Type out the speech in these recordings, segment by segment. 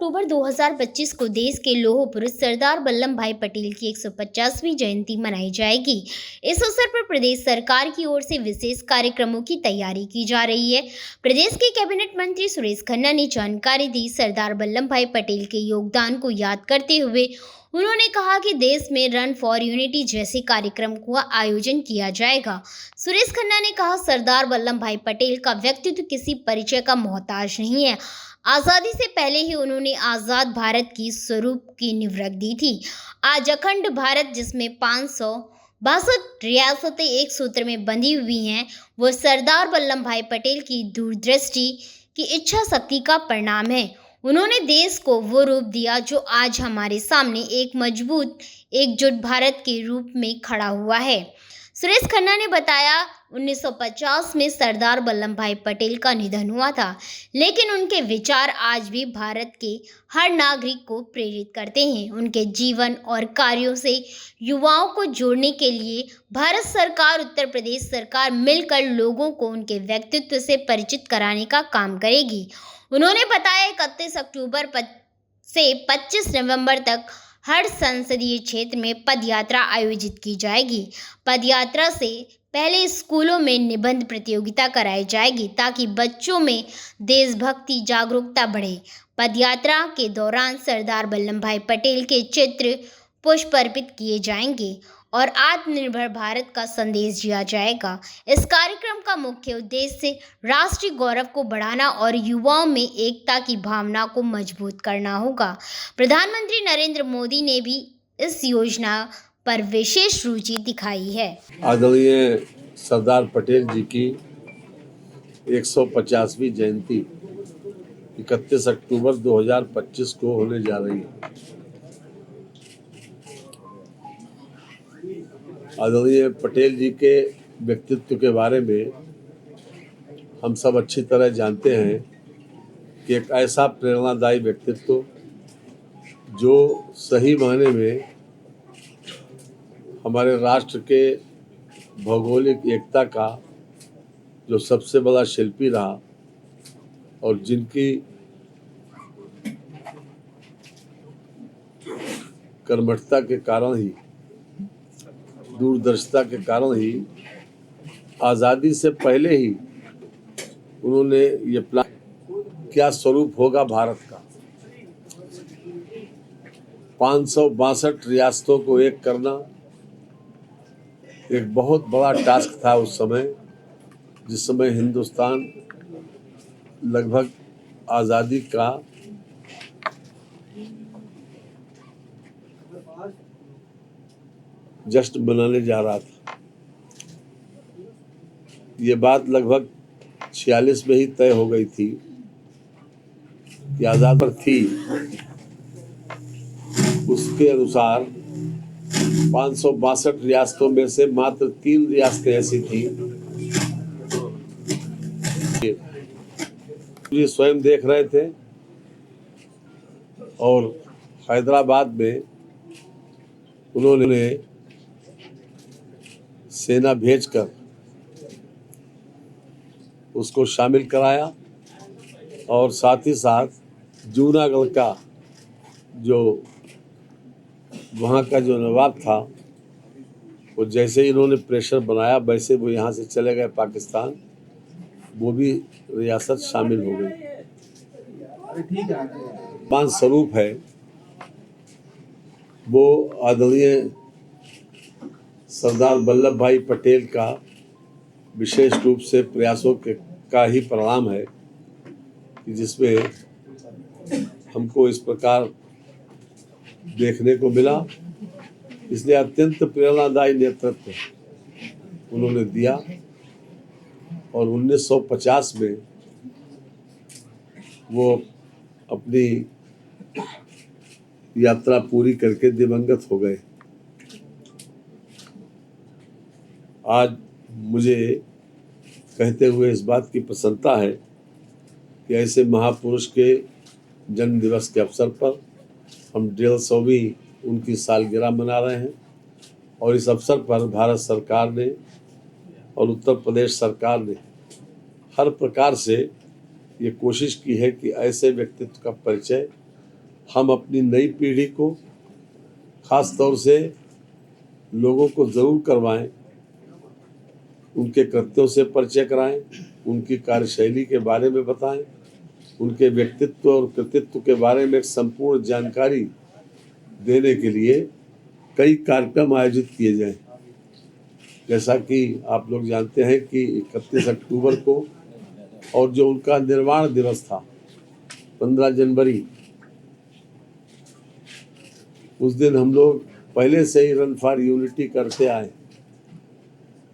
अक्टूबर 2025 को देश के लौह पुरुष सरदार वल्लभ भाई पटेल की 150वीं जयंती मनाई जाएगी। इस अवसर पर प्रदेश सरकार की ओर से विशेष कार्यक्रमों की तैयारी की जा रही है। प्रदेश के कैबिनेट मंत्री सुरेश खन्ना ने जानकारी दी। सरदार वल्लभ भाई पटेल के योगदान को याद करते हुए उन्होंने कहा कि देश में रन फॉर यूनिटी जैसे कार्यक्रम का आयोजन किया जाएगा। सुरेश खन्ना ने कहा, सरदार वल्लभ भाई पटेल का व्यक्तित्व किसी परिचय का मोहताज नहीं है। आज़ादी से पहले ही उन्होंने आज़ाद भारत की स्वरूप की नींव रख दी थी। आज अखंड भारत, जिसमें 562 रियासतें एक सूत्र में बंधी हुई हैं, वो सरदार वल्लभ भाई पटेल की दूरदृष्टि की इच्छा शक्ति का परिणाम है। उन्होंने देश को वो रूप दिया जो आज हमारे सामने एक मजबूत एकजुट भारत के रूप में खड़ा हुआ है। सुरेश खन्ना ने बताया, 1950 में सरदार वल्लभ भाई पटेल का निधन हुआ था, लेकिन उनके विचार आज भी भारत के हर नागरिक को प्रेरित करते हैं। उनके जीवन और कार्यों से युवाओं को जोड़ने के लिए भारत सरकार, उत्तर प्रदेश सरकार मिलकर लोगों को उनके व्यक्तित्व से परिचित कराने का काम करेगी। उन्होंने बताया, 31 अक्टूबर से 25 नवंबर तक हर संसदीय क्षेत्र में पदयात्रा आयोजित की जाएगी। पदयात्रा से पहले स्कूलों में निबंध प्रतियोगिता कराई जाएगी ताकि बच्चों में देशभक्ति जागरूकता बढ़े। पदयात्रा के दौरान सरदार वल्लभ भाई पटेल के चित्र पुष्प अर्पित किए जाएंगे और आत्मनिर्भर भारत का संदेश दिया जाएगा। इस कार्यक्रम का मुख्य उद्देश्य राष्ट्रीय गौरव को बढ़ाना और युवाओं में एकता की भावना को मजबूत करना होगा। प्रधानमंत्री नरेंद्र मोदी ने भी इस योजना पर विशेष रुचि दिखाई है। आदरणीय सरदार पटेल जी की 150वीं जयंती 31 अक्टूबर 2025 को होने जा रही है। आदरणीय पटेल जी के व्यक्तित्व के बारे में हम सब अच्छी तरह जानते हैं कि एक ऐसा प्रेरणादायी व्यक्तित्व जो सही मायने में हमारे राष्ट्र के भौगोलिक एकता का जो सबसे बड़ा शिल्पी रहा और जिनकी कर्मठता के कारण ही, दूरदर्शिता के कारण ही आज़ादी से पहले ही उन्होंने ये प्लान क्या स्वरूप होगा भारत का। 562 रियासतों को एक करना एक बहुत बड़ा टास्क था उस समय, जिस समय हिंदुस्तान लगभग आज़ादी का जश्न मनाने जा रहा था। ये बात लगभग 46 में ही तय हो गई थी कि आज़ाद पर थी। उसके अनुसार 562 रियासतों में से मात्र 3 रियासतें ऐसी थी। ये स्वयं देख रहे थे और हैदराबाद में उन्होंने सेना भेजकर उसको शामिल कराया और साथ ही साथ जूनागढ़ का जो वहाँ का जो नवाब था, वो जैसे ही इन्होंने प्रेशर बनाया वैसे वो यहाँ से चले गए पाकिस्तान, वो भी रियासत शामिल हो गई। मान स्वरूप है वो आदरणीय सरदार वल्लभ भाई पटेल का विशेष रूप से प्रयासों का ही परिणाम है कि जिसमें हमको इस प्रकार देखने को मिला। इसलिए अत्यंत प्रेरणादायी नेतृत्व उन्होंने दिया और 1950 में वो अपनी यात्रा पूरी करके दिवंगत हो गए। आज मुझे कहते हुए इस बात की प्रसन्नता है कि ऐसे महापुरुष के जन्म दिवस के अवसर पर हम 150वीं उनकी सालगिरह मना रहे हैं और इस अवसर पर भारत सरकार ने और उत्तर प्रदेश सरकार ने हर प्रकार से ये कोशिश की है कि ऐसे व्यक्तित्व का परिचय हम अपनी नई पीढ़ी को खास तौर से लोगों को ज़रूर करवाएं, उनके कृत्यों से परिचय कराएं, उनकी कार्यशैली के बारे में बताएं, उनके व्यक्तित्व और कृतित्व के बारे में एक संपूर्ण जानकारी देने के लिए कई कार्यक्रम आयोजित किए जाएं। जैसा कि आप लोग जानते हैं कि 31 अक्टूबर को और जो उनका निर्वाण दिवस था 15 जनवरी, उस दिन हम लोग पहले से ही रन फॉर यूनिटी करते आए,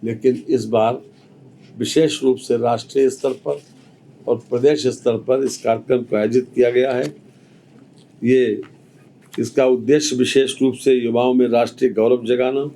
लेकिन इस बार विशेष रूप से राष्ट्रीय स्तर पर और प्रदेश स्तर पर इस कार्यक्रम को आयोजित किया गया है। इसका उद्देश्य विशेष रूप से युवाओं में राष्ट्रीय गौरव जगाना,